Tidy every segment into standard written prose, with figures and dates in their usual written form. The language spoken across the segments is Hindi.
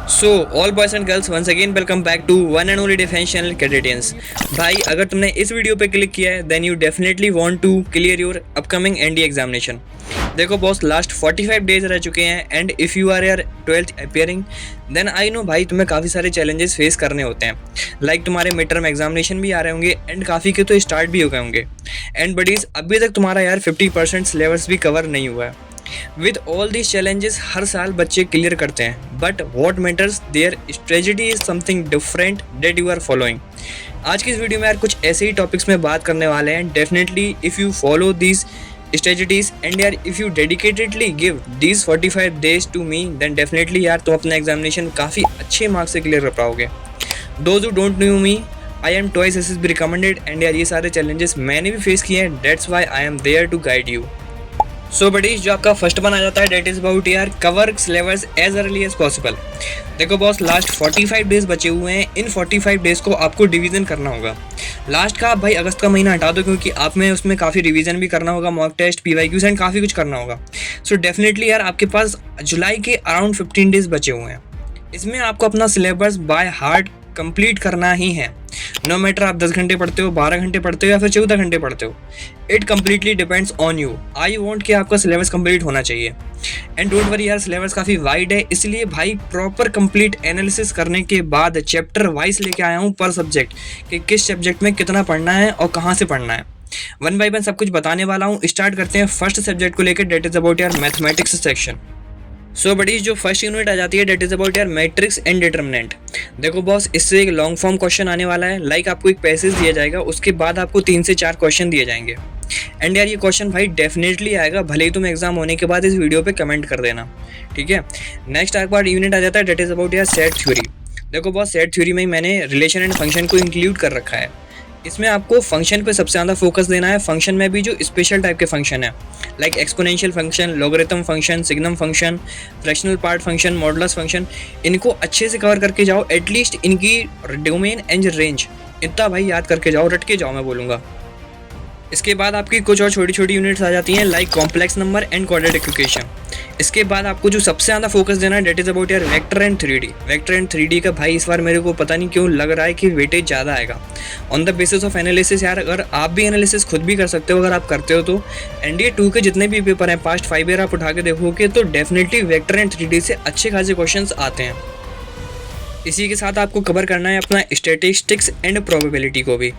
So all boys and girls once again welcome back to one and only defence channel cadetians. भाई अगर तुमने इस वीडियो पे क्लिक किया है then you definitely want to clear your upcoming NDA examination. देखो बॉस, लास्ट 45 डेज रह चुके हैं and if you are your 12th appearing then I know भाई तुम्हें काफ़ी सारे चैलेंजेस फेस करने होते हैं। लाइक तुम्हारे मिड टर्म एग्जामिनेशन भी आ रहे होंगे एंड काफ़ी के तो स्टार्ट भी हो गए होंगे एंड बडीज अभी तक तुम्हारा यार 50% सिलेबस भी कवर नहीं हुआ है। विद ऑल दीज चैलेंजेस हर साल बच्चे क्लियर करते हैं but what matters their strategy is something different that you are following. आज की इस वीडियो में यार कुछ ऐसे ही टॉपिक्स में बात करने वाले हैं। Definitely if you follow these strategies and यार if you dedicatedly give these 45 days to me then definitely यार तुम अपना एग्जामिनेशन काफ़ी अच्छे मार्क्स से क्लियर कर पाओगे। Those who don't know me, I am twice SSB recommended and यार ये सारे चैलेंजेस मैंने भी फेस किए हैं। That's why I am there to guide you. So buddies जो आपका फर्स्ट वन आ जाता है डेट इज़ अबाउट यार cover syllabus as early as possible. देखो बॉस, लास्ट 45 डेज बचे हुए हैं। इन 45 डेज को आपको डिवीज़न करना होगा। लास्ट का आप भाई अगस्त का महीना हटा दो क्योंकि आप में उसमें काफ़ी रिवीजन भी करना होगा, मॉक टेस्ट, PYQs एंड काफ़ी कुछ करना होगा। सो डेफिनेटली यार आपके पास जुलाई के अराउंड 15 डेज बचे हुए हैं। इसमें आपको अपना सिलेबस बाय हार्ट कंप्लीट करना ही है। नो मैटर आप 10 घंटे पढ़ते हो, 12 घंटे पढ़ते हो या फिर 14 घंटे पढ़ते हो, it completely depends on you. I want कि आपका सिलेबस कंप्लीट होना चाहिए एंड डोंट वरी यार सिलेबस काफ़ी वाइड है, इसलिए भाई प्रॉपर कंप्लीट एनालिसिस करने के बाद चैप्टर वाइज लेके आया हूँ पर सब्जेक्ट कि किस सब्जेक्ट में कितना पढ़ना है और कहाँ से पढ़ना है। वन बाई वन सब कुछ बताने वाला हूँ। स्टार्ट करते हैं फर्स्ट सब्जेक्ट को लेकर डेट इज अबाउट यार मैथमेटिक्स सेक्शन। सो बडीज जो फर्स्ट यूनिट आ जाती है डेट इज अबाउट यार मैट्रिक्स एंड डिटर्मिनेंट। देखो बॉस, इससे एक लॉन्ग फॉर्म क्वेश्चन आने वाला है। लाइक आपको एक पैसेज दिया जाएगा, उसके बाद आपको 3 से 4 क्वेश्चन दिए जाएंगे एंड यार ये क्वेश्चन भाई डेफिनेटली आएगा, भले ही तुम एग्जाम होने के बाद इस वीडियो पे कमेंट कर देना, ठीक है। नेक्स्ट एक बार यूनिट आ जाता है डेट इज अबाउट यार सेट थ्योरी। देखो बॉस, सेट थ्योरी में मैंने रिलेशन एंड फंक्शन को इंक्लूड कर रखा है। इसमें आपको फंक्शन पे सबसे ज़्यादा फोकस देना है। फंक्शन में भी जो स्पेशल टाइप के फंक्शन है like exponential function, logarithm function, signum function, fractional part function, modulus function, इनको अच्छे से कवर करके जाओ। एटलीस्ट इनकी डोमेन एंड रेंज इतना भाई याद करके जाओ, रट के जाओ मैं बोलूँगा। इसके बाद आपकी कुछ और छोटी छोटी यूनिट्स आ जाती हैं like complex number and quadratic equation. इसके बाद आपको जो सबसे ज़्यादा फोकस देना है डेट इज अबाउट यार vector and 3D। Vector and 3D का भाई इस बार मेरे को पता नहीं क्यों लग रहा है कि वेटेज ज़्यादा आएगा on the basis of analysis. यार अगर आप भी एनालिसिस खुद भी कर सकते हो, अगर आप करते हो तो NDA 2 के जितने भी पेपर हैं पास्ट 5 ईयर आप उठा के देखोगे तो डेफिनेटली वेक्टर एंड 3D से अच्छे खासे क्वेश्चन आते हैं। इसी के साथ आपको कवर करना है अपना स्टैटिस्टिक्स एंड प्रोबेबिलिटी को भी।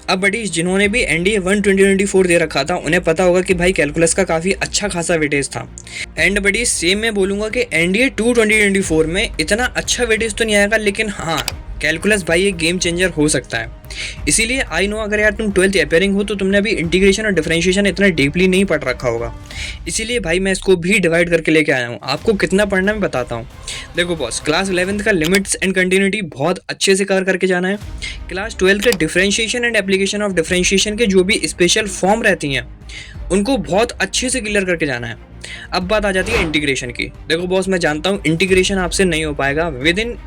अब बड़ी जिन्होंने भी NDA 1 2024 दे रखा था उन्हें पता होगा कि भाई कैलकुलस का काफ़ी अच्छा खासा वेटेज था एंड बड़ी सेम मैं बोलूँगा कि NDA 2 2024 में इतना अच्छा वेटेज तो नहीं आएगा, लेकिन हाँ कैलकुलस भाई एक गेम चेंजर हो सकता है। इसीलिए आई नो अगर यार तुम 12th अपियरिंग हो तो तुमने अभी इंटीग्रेशन और डिफरेंशिएशन इतना डीपली नहीं पढ़ रखा होगा, इसीलिए भाई मैं इसको भी डिवाइड करके लेके आया हूँ। आपको कितना पढ़ना मैं बताता हूँ। देखो बॉस, क्लास 11th का लिमिट्स एंड कंटिन्यूटी बहुत अच्छे से कवर करके जाना है। क्लास 12th का differentiation and application of differentiation के जो भी स्पेशल फॉर्म रहती हैं उनको बहुत अच्छे से क्लियर करके जाना है। अब बात आ जाती है इंटीग्रेशन की। देखो बॉस, मैं जानता हूँ इंटीग्रेशन आपसे नहीं हो पाएगा विद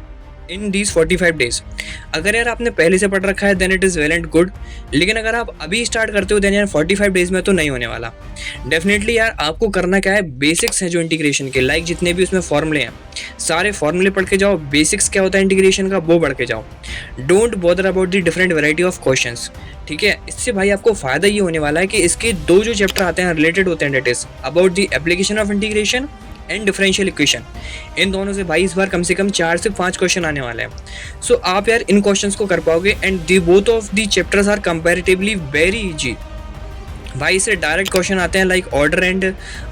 इन दीज 45 डेज। अगर यार आपने पहले से पढ़ रखा है then it is well and good, लेकिन अगर आप अभी स्टार्ट करते हो देन यार 45 डेज में तो नहीं होने वाला। डेफिनेटली यार आपको करना क्या है, बेसिक्स हैं जो इंटीग्रेशन के, लाइक जितने भी उसमें फॉर्मूले हैं सारे फॉर्मूले पढ़ के जाओ। बेसिक्स क्या होता है इंटीग्रेशन का वो पढ़ के जाओ। Don't bother about the different variety of questions, ठीक है। इससे भाई आपको फ़ायदा ये होने वाला है कि इसके 2 जो चैप्टर आते हैं रिलेटेड होते हैं, that is about the application of integration and differential equation. इन दोनों से भाई इस बार कम से कम 4 से 5 क्वेश्चन आने वाले हैं। सो आप यार इन क्वेश्चंस को कर पाओगे and the both of the chapters are comparatively very easy. भाई इससे डायरेक्ट क्वेश्चन आते हैं लाइक ऑर्डर एंड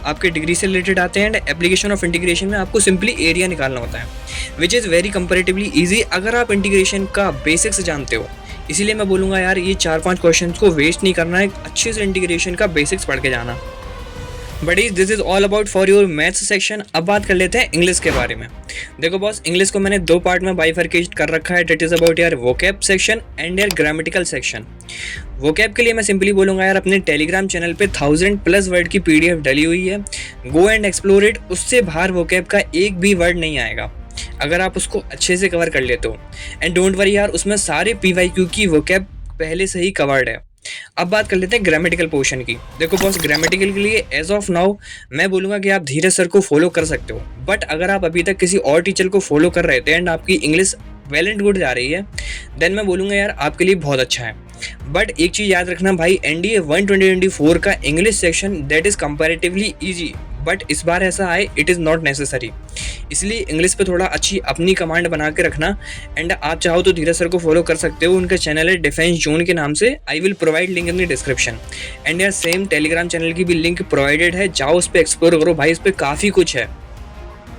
आपके डिग्री से रिलेटेड आते हैं एंड एप्लीकेशन ऑफ इंटीग्रेशन में आपको सिंपली एरिया निकालना होता है which is very comparatively easy अगर आप इंटीग्रेशन का बेसिक्स जानते हो। इसीलिए मैं बोलूँगा यार ये 4-5 क्वेश्चन को वेस्ट नहीं करना है, अच्छे से इंटीग्रेशन का बेसिक्स पढ़ के जाना। But this is all about for your maths section. अब बात कर लेते हैं इंग्लिश के बारे में। देखो बॉस, इंग्लिश को मैंने 2 पार्ट में बाइफरकेट कर रखा है। डेट इज़ अबाउट यार वोकैब सेक्शन एंड यार ग्रामेटिकल सेक्शन। वोकैब के लिए मैं सिंपली बोलूँगा यार अपने टेलीग्राम चैनल पे 1000+ वर्ड की PDF डली हुई है, गो एंड एक्सप्लोर इट। उससे बाहर वोकैब का एक भी वर्ड नहीं आएगा अगर आप उसको अच्छे से कवर कर लेते हो। एंड डोंट वरी यार उसमें सारे PYQ की वोकैब पहले से ही कवर्ड है। अब बात कर लेते हैं ग्रामेटिकल पोर्शन की। देखो बॉस, ग्रामेटिकल के लिए एज ऑफ नाउ मैं बोलूँगा कि आप धीरज सर को फॉलो कर सकते हो, बट अगर आप अभी तक किसी और टीचर को फॉलो कर रहे थे एंड आपकी इंग्लिश वेल एंड गुड जा रही है, देन मैं बोलूँगा यार आपके लिए बहुत अच्छा है। बट एक चीज़ याद रखना भाई, एनडीए 1 2024 का English section that is comparatively easy, but इस बार ऐसा आए इट इज़ नॉट नेसेसरी। इसलिए इंग्लिश पे थोड़ा अच्छी अपनी कमांड बना के रखना। एंड आप चाहो तो धीरज सर को फॉलो कर सकते हो, उनका चैनल है डिफेंस जोन के नाम से, I will provide link in the description. And यार सेम टेलीग्राम चैनल की भी लिंक प्रोवाइडेड है, जाओ उस पर एक्सप्लोर करो भाई, इस पर काफ़ी कुछ है।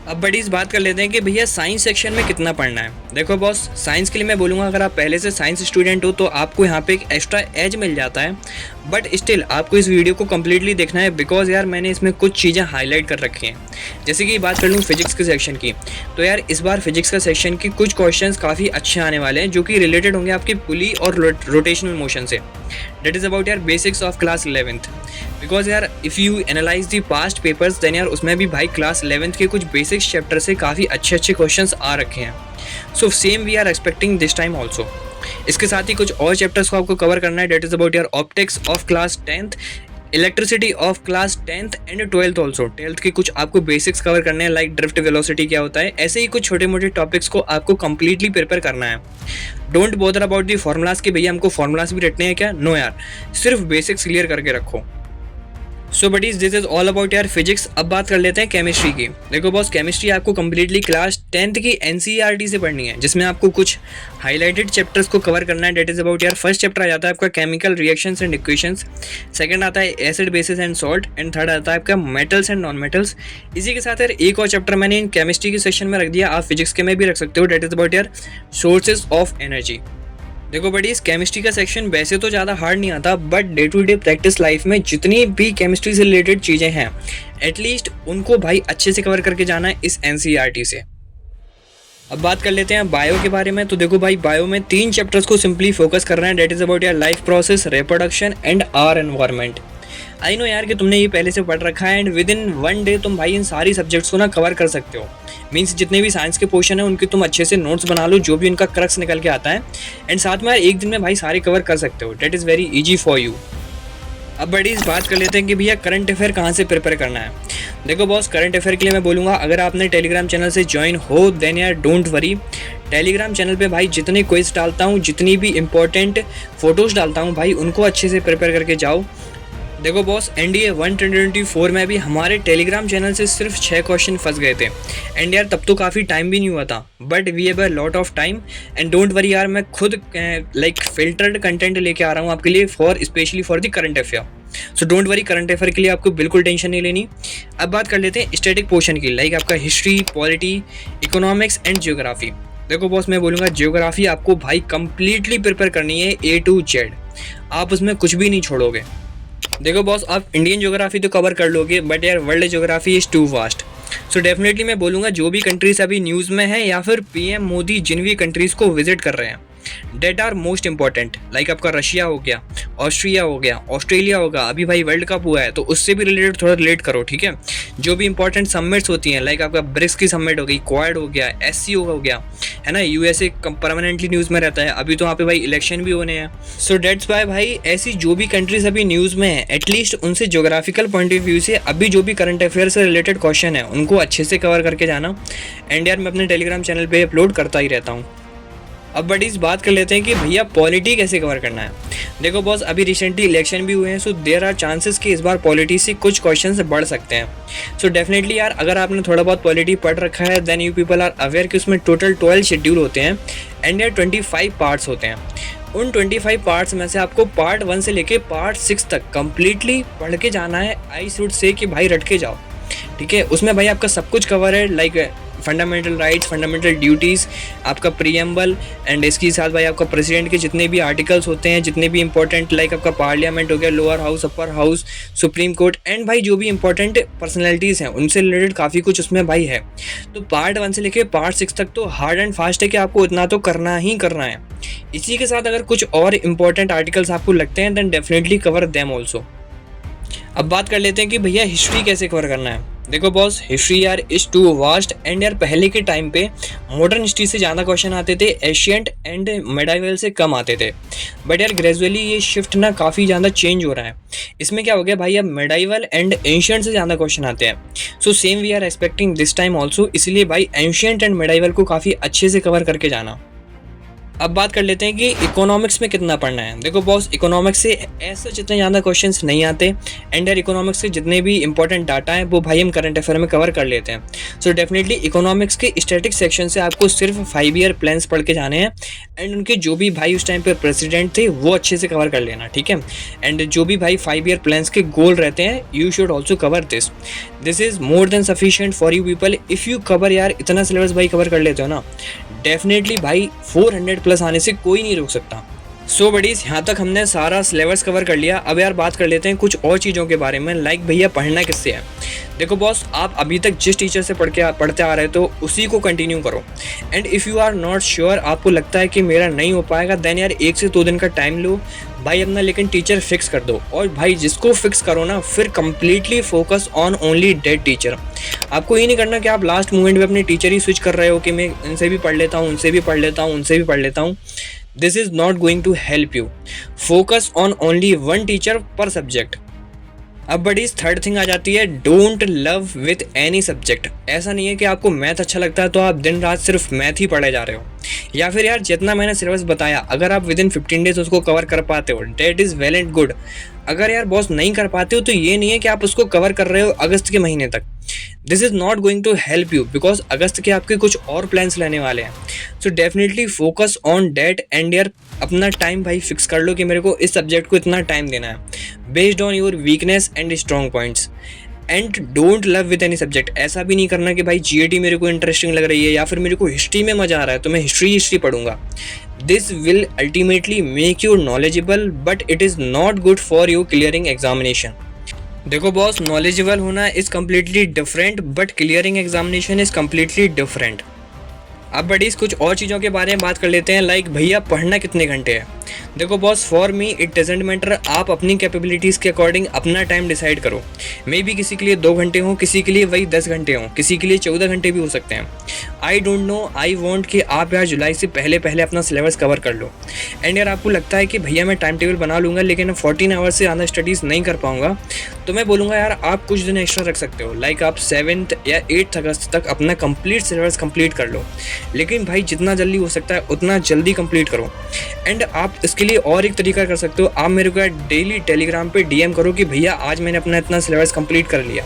अब बड़ी इस बात कर लेते हैं कि भैया साइंस सेक्शन में कितना पढ़ना है। देखो बॉस, साइंस के लिए मैं बोलूँगा अगर आप पहले से साइंस स्टूडेंट हो तो आपको यहाँ पे एक एक्स्ट्रा एज मिल जाता है, बट स्टिल आपको इस वीडियो को कम्प्लीटली देखना है, बिकॉज यार मैंने इसमें कुछ चीज़ें हाईलाइट कर रखी हैं। जैसे कि बात कर लूँ फिजिक्स के सेक्शन की, तो यार इस बार फिजिक्स का सेक्शन की कुछ क्वेश्चंस काफ़ी अच्छे आने वाले हैं जो कि रिलेटेड होंगे आपकी पुली और रोटेशनल मोशन से। डेट इज़ अबाउट यार basics of class 11th, because यार if you analyse the past papers then यार उसमें भी भाई क्लास 11th के कुछ बेसिक्स चैप्टर से काफ़ी अच्छे अच्छे क्वेश्चंस आ रखे हैं। So same we are expecting this time also. इसके साथ ही कुछ और चैप्टर्स को आपको कवर करना है। डेट इज़ अबाउट यार optics of class 10th, elasticity of class 10th and 12th also. 12th के कुछ आपको बेसिक्स कवर करने हैं, लाइक ड्रिफ्ट वेलोसिटी क्या होता है, ऐसे ही कुछ छोटे मोटे टॉपिक्स को आपको कंप्लीटली प्रिपेयर करना है। Don't bother about the formulas कि भैया हमको फॉर्मूलाज भी रटने हैं क्या, नो यार, सिर्फ बेसिक्स क्लियर करके रखो। So buddies this is all about यार फिजिक्स। अब बात कर लेते हैं केमिस्ट्री की। देखो बॉस, केमिस्ट्री आपको कंप्लीटली क्लास 10th की एनसीईआरटी से पढ़नी है, जिसमें आपको कुछ हाईलाइटेड चैप्टर्स को कवर करना है। डेट इज अबाउट यार फर्स्ट चैप्टर आ जाता है आपका chemical reactions and equations, second आता है acid basis and salt, and third आता है आपका मेटल्स एंड नॉन मेटल्स। इसी के साथ यार एक और चैप्टर मैंने इन केमिस्ट्री के सेक्शन में रख दिया, आप फिजिक्स के में भी रख सकते हो। डेट इज अबाउट यार सोर्सेज ऑफ एनर्जी। देखो बड़ी इस केमिस्ट्री का सेक्शन वैसे तो ज़्यादा हार्ड नहीं आता, but day to day practice life में जितनी भी केमिस्ट्री से रिलेटेड चीज़ें हैं एटलीस्ट उनको भाई अच्छे से कवर करके जाना है इस एनसीईआरटी से। अब बात कर लेते हैं बायो के बारे में। तो देखो भाई, बायो में 3 चैप्टर्स को सिंपली फोकस करना है। डेट इज़ अबाउट यार life process, reproduction and our environment. I know यार कि तुमने ये पहले से पढ़ रखा है एंड विद इन 1 डे तुम भाई इन सारी सब्जेक्ट्स को ना कवर कर सकते हो। मीन्स जितने भी साइंस के पोर्शन है उनके तुम अच्छे से नोट्स बना लो, जो भी उनका क्रक्स निकल के आता है, एंड साथ में यार एक दिन में भाई सारे कवर कर सकते हो। Date is very easy for you. अब बड़ी इस बात कर लेते हैं कि भैया करंट अफेयर कहाँ से प्रिपेयर करना है। देखो बॉस, करंट अफेयर के लिए मैं बोलूँगा अगर आपने टेलीग्राम चैनल से ज्वाइन हो देन यार डोंट वरी। टेलीग्राम चैनल पे भाई जितने क्विज डालता हूँ, जितनी भी इंपॉर्टेंट फोटोज़ डालता हूँ भाई, उनको अच्छे से प्रिपेयर करके जाओ। देखो बॉस, एनडीए 1 2024 में भी हमारे टेलीग्राम चैनल से सिर्फ 6 क्वेश्चन फंस गए थे, एंड यार तब तो काफ़ी टाइम भी नहीं हुआ था, but we have a lot of time and don't worry यार, मैं खुद लाइक फिल्टर्ड कंटेंट लेके आ रहा हूँ आपके लिए for specially for the current affair. So don't worry, current affair के लिए आपको बिल्कुल टेंशन नहीं लेनी। अब बात कर लेते हैं स्टैटिक पोर्शन की, लाइक आपका history, polity, economics and geography. देखो बॉस, मैं बोलूँगा जियोग्राफी आपको भाई कंप्लीटली प्रिपेयर करनी है A to Z, आप उसमें कुछ भी नहीं छोड़ोगे। देखो बॉस, आप इंडियन ज्योग्राफी तो कवर कर लोगे, बट यार world geography is too vast. So definitely मैं बोलूँगा जो भी कंट्रीज अभी न्यूज़ में है या फिर पीएम मोदी जिन भी कंट्रीज़ को विजिट कर रहे हैं that are most important, like आपका रशिया हो गया, ऑस्ट्रिया हो गया, ऑस्ट्रेलिया होगा, अभी भाई वर्ल्ड कप हुआ है तो उससे भी रिलेटेड थोड़ा रिलेट करो, ठीक है। जो भी इंपॉर्टेंट समिट्स होती हैं, लाइक आपका ब्रिक्स की समिट हो गई, क्वाड हो गया, SCO हो गया, है ना, यूएसए परमानेंटली न्यूज़ में रहता है, अभी तो वहाँ पे भाई इलेक्शन भी होने हैं। सो डेट्स वाई भाई ऐसी जो भी कंट्रीज अभी न्यूज़ में है एटलीस्ट उनसे ज्योग्राफिकल पॉइंट ऑफ व्यू से अभी जो भी करंट अफेयर से रिलेटेड क्वेश्चन है उनको अच्छे से कवर करके जाना। एंड यार मैं अपने टेलीग्राम चैनल पे अपलोड करता ही रहता हूँ। अब बड़ी इस बात कर लेते हैं कि भैया पॉलिटी कैसे कवर करना है। देखो बॉस, अभी रिसेंटली इलेक्शन भी हुए हैं, सो देयर आर चांसेस कि इस बार पॉलिटी से कुछ क्वेश्चन बढ़ सकते हैं। सो डेफिनेटली यार अगर आपने थोड़ा बहुत पॉलिटी पढ़ रखा है then you people are aware कि उसमें टोटल 12 शेड्यूल होते हैं एंड यार 25 पार्ट्स होते हैं। उन 25 पार्ट्स में से आपको पार्ट 1 से लेके पार्ट 6 तक कंप्लीटली पढ़ के जाना है। आई शुड से कि भाई रट के जाओ, ठीक है। उसमें भाई आपका सब कुछ कवर है, like fundamental rights, fundamental duties, आपका प्रीएम्बल, एंड इसके साथ भाई आपका प्रेसिडेंट के जितने भी आर्टिकल्स होते हैं, जितने भी इंपॉर्टेंट, लाइक आपका पार्लियामेंट हो गया, lower house, upper house, supreme court, and भाई जो भी इंपॉर्टेंट पर्सनैलिटीज़ हैं उनसे रिलेटेड काफ़ी कुछ उसमें भाई है। तो पार्ट 1 से लेके पार्ट 6 तक तो हार्ड एंड फास्ट है कि आपको इतना तो करना ही करना है। इसी के साथ अगर कुछ और इंपॉर्टेंट आर्टिकल्स आपको लगते हैं then definitely cover them also. अब बात कर लेते हैं कि भैया हिस्ट्री कैसे कवर करना है। देखो बॉस, हिस्ट्री यार इज टू वास्ट एंड यार पहले के टाइम पे मॉडर्न हिस्ट्री से ज़्यादा क्वेश्चन आते थे, एशियंट एंड मेडाइवल से कम आते थे। बट यार ग्रेजुअली ये शिफ्ट ना काफ़ी ज़्यादा चेंज हो रहा है। इसमें क्या हो गया भाई, अब मेडाइवल एंड एंशियंट से ज़्यादा क्वेश्चन आते हैं। So same we are expecting this time also, इसलिए भाई एंशियंट एंड मेडाइवल को काफ़ी अच्छे से कवर करके जाना। अब बात कर लेते हैं कि इकोनॉमिक्स में कितना पढ़ना है। देखो बॉस, इकोनॉमिक्स से ऐसे जितने ज़्यादा क्वेश्चंस नहीं आते एंड यार इकोनॉमिक्स के जितने भी इंपॉर्टेंट डाटा हैं वो भाई हम करंट अफेयर में कवर कर लेते हैं। सो डेफिनेटली इकोनॉमिक्स के स्टैटिक सेक्शन से आपको सिर्फ 5 ईयर प्लान्स पढ़ के जाने हैं एंड उनके जो भी भाई उस टाइम पर प्रेसिडेंट थे वो अच्छे से कवर कर लेना, ठीक है। एंड जो भी भाई 5 ईयर प्लान्स के गोल रहते हैं, you should also cover this is more than sufficient for you people if you cover. यार इतना सिलेबस भाई कवर कर लेते हो ना, डेफिनेटली भाई 400 प्लस आने से कोई नहीं रोक सकता। सो बडीज़, यहाँ तक हमने सारा सिलेबस कवर कर लिया। अब यार बात कर लेते हैं कुछ और चीज़ों के बारे में, लाइक भैया पढ़ना किससे है। देखो बॉस, आप अभी तक जिस टीचर से पढ़ते आ रहे हो उसी को कंटिन्यू करो। And if you are not sure, आपको लगता है कि मेरा नहीं हो पाएगा, देन यार 1 से 2 दिन का टाइम लो भाई अपना, लेकिन टीचर फिक्स कर दो। और भाई जिसको फिक्स करो ना, फिर completely focus on only that teacher. आपको ये नहीं करना कि आप लास्ट मोमेंट में अपने टीचर ही स्विच कर रहे हो कि मैं इनसे भी पढ़ लेता हूँ, उनसे भी पढ़ लेता हूँ, उनसे भी पढ़ लेता हूँ। This is not going to help you. Focus on only one teacher पर सब्जेक्ट। अब बड़ी थर्ड थिंग आ जाती है, don't love with any subject. ऐसा नहीं है कि आपको मैथ अच्छा लगता है तो आप दिन रात सिर्फ मैथ ही पढ़े जा रहे हो, या फिर यार जितना मैंने सिलेबस बताया अगर आप विद इन 15 डेज उसको कवर कर पाते हो, that is well and good. अगर यार बॉस नहीं कर पाते हो तो ये नहीं है कि आप उसको कवर कर रहे हो अगस्त के महीने तक। This is not going to help you because अगस्त के आपके कुछ और प्लान्स रहने वाले हैं। So definitely focus on that and यार अपना टाइम भाई फिक्स कर लो कि मेरे को इस सब्जेक्ट को इतना टाइम देना है based on your weakness and strong points. And don't love with any subject. ऐसा भी नहीं करना कि भाई जीएटी मेरे को इंटरेस्टिंग लग रही है या फिर मेरे को हिस्ट्री में मज़ा आ रहा है तो मैं हिस्ट्री पढ़ूंगा। This will ultimately make you knowledgeable but it is not good for you clearing examination. देखो बॉस, नॉलेजेबल होना is completely different but clearing examination is completely different. अब बडीज़ कुछ और चीज़ों के बारे में बात कर लेते हैं, लाइक भैया पढ़ना कितने घंटे है। देखो boss, for me it doesn't matter, आप अपनी कैपेबिलिटीज़ के अकॉर्डिंग अपना टाइम डिसाइड करो। मे बी किसी के लिए 2 घंटे हों, किसी के लिए वही 10 घंटे हों, किसी के लिए 14 घंटे भी हो सकते हैं। I don't know, I want कि आप यार जुलाई से पहले अपना सिलेबस कवर कर लो। एंड यार आपको लगता है कि भैया मैं टाइम टेबल बना लूँगा लेकिन 14 आवर्स से ज़्यादा स्टडीज़ नहीं कर पाऊँगा, तो मैं बोलूँगा यार आप कुछ दिन एक्स्ट्रा रख सकते हो। लाइक आप 7 या 8 अगस्त तक अपना कंप्लीट सिलेबस कंप्लीट कर लो, लेकिन भाई जितना जल्दी हो सकता है उतना जल्दी कंप्लीट करो। एंड आप इसके लिए और एक तरीका कर सकते हो, आप मेरे को डेली टेलीग्राम पे डीएम करो कि भैया आज मैंने अपना इतना सिलेबस कंप्लीट कर लिया।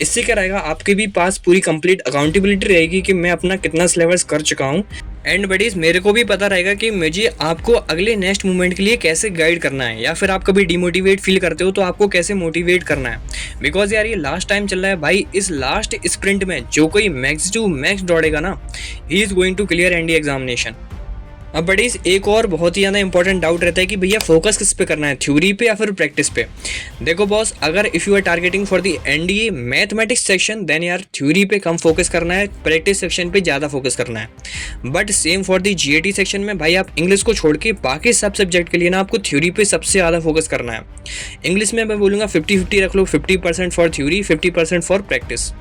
इससे क्या रहेगा, आपके भी पास पूरी कंप्लीट अकाउंटेबिलिटी रहेगी कि मैं अपना कितना सिलेबस कर चुका हूँ। एंड बडीज़, मेरे को भी पता रहेगा कि मुझे आपको अगले नेक्स्ट मूवमेंट के लिए कैसे गाइड करना है, या फिर आप कभी डिमोटिवेट फील करते हो तो आपको कैसे मोटिवेट करना है। बिकॉज यार ये लास्ट टाइम चल रहा है भाई, इस लास्ट स्प्रिंट में जो कोई मैक्स टू मैक्स दौड़ेगा ना, he is going to clear NDA examination. अब बडीज़, एक और बहुत ही ज़्यादा इंपॉर्टेंट डाउट रहता है कि भैया फोकस किस पे करना है, थ्योरी पे या फिर प्रैक्टिस पे। देखो बॉस, अगर if you are targeting for the NDA mathematics section then यार थ्योरी पे कम फोकस करना है, प्रैक्टिस सेक्शन पे ज़्यादा फोकस करना है। But same for the GAT section में भाई आप इंग्लिश को छोड़ के बाकी सब सब्जेक्ट के लिए ना आपको थ्योरी पे सबसे ज़्यादा फोकस करना है। इंग्लिश में मैं बोलूँगा 50-50 रख लो, 50% फॉर थ्योरी, 50% फॉर प्रैक्टिस।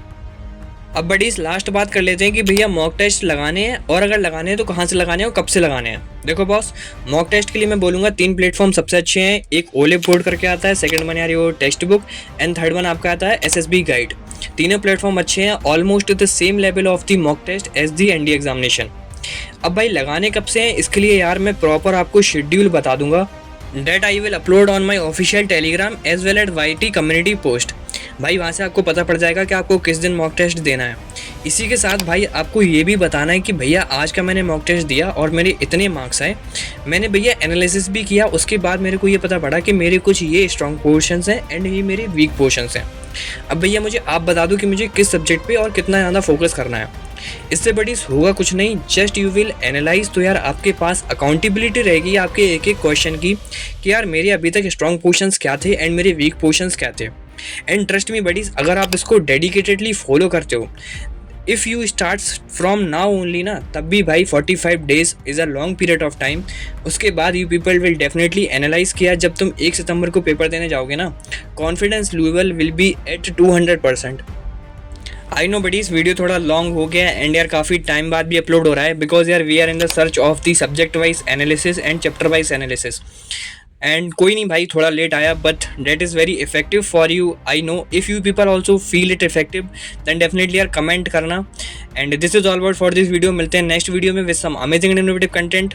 अब बडीज़, लास्ट बात कर लेते हैं कि भैया मॉक टेस्ट लगाने हैं, और अगर लगाने हैं तो कहाँ से लगाने हैं और कब से लगाने हैं। देखो बॉस, मॉक टेस्ट के लिए मैं बोलूँगा 3 प्लेटफॉर्म सबसे अच्छे हैं। एक ओलेव बोर्ड करके आता है, सेकंड वन यार वो text book, and third one आपका आता है एसएसबी गाइड। तीनों प्लेटफॉर्म अच्छे हैं, almost the same level of the mock test as the NDA examination. अब भाई लगाने कब से हैं, इसके लिए यार मैं प्रॉपर आपको शेड्यूल बता दूंगा, that I will upload on my official Telegram as well at YT community post. भाई वहाँ से आपको पता पड़ जाएगा कि आपको किस दिन मॉक टेस्ट देना है। इसी के साथ भाई आपको ये भी बताना है कि भैया आज का मैंने मॉक टेस्ट दिया और मेरे इतने मार्क्स आए। मैंने भैया एनालिसिस भी किया, उसके बाद मेरे को ये पता पड़ा कि मेरे कुछ ये स्ट्रॉन्ग पोर्शंस हैं एंड ये मेरे वीक पोर्शंस हैं। अब भैया मुझे आप बता दो कि मुझे किस सब्जेक्ट पे और कितना ज़्यादा फोकस करना है। इससे बड़ी होगा कुछ नहीं, जस्ट यू विल एनालाइज। तो यार आपके पास अकाउंटेबिलिटी रहेगी आपके एक एक क्वेश्चन की कि यार मेरे अभी तक स्ट्रॉन्ग पोर्शंस क्या थे एंड मेरे वीक पोर्शंस क्या थे। एंड ट्रस्ट मी बडीज, अगर आप इसको डेडिकेटेडली फॉलो करते हो, if you start from now only ना, तब भी भाई 45 days is a long period of time. उसके बाद you people will definitely analyse किया, जब तुम 1 सितंबर को पेपर देने जाओगे ना, confidence level will be at 200%। I know buddy इस वीडियो थोड़ा लॉन्ग हो गया एंड यार काफ़ी टाइम बाद भी अपलोड हो रहा है बिकॉज यार we are in the search of the subject wise analysis and chapter wise analysis and कोई नहीं भाई थोड़ा लेट आया but that is very effective for you I know if you people also feel it effective then definitely यार कमेंट करना and this is all about for this video. मिलते हैं नेक्स्ट वीडियो में with some amazing and innovative content.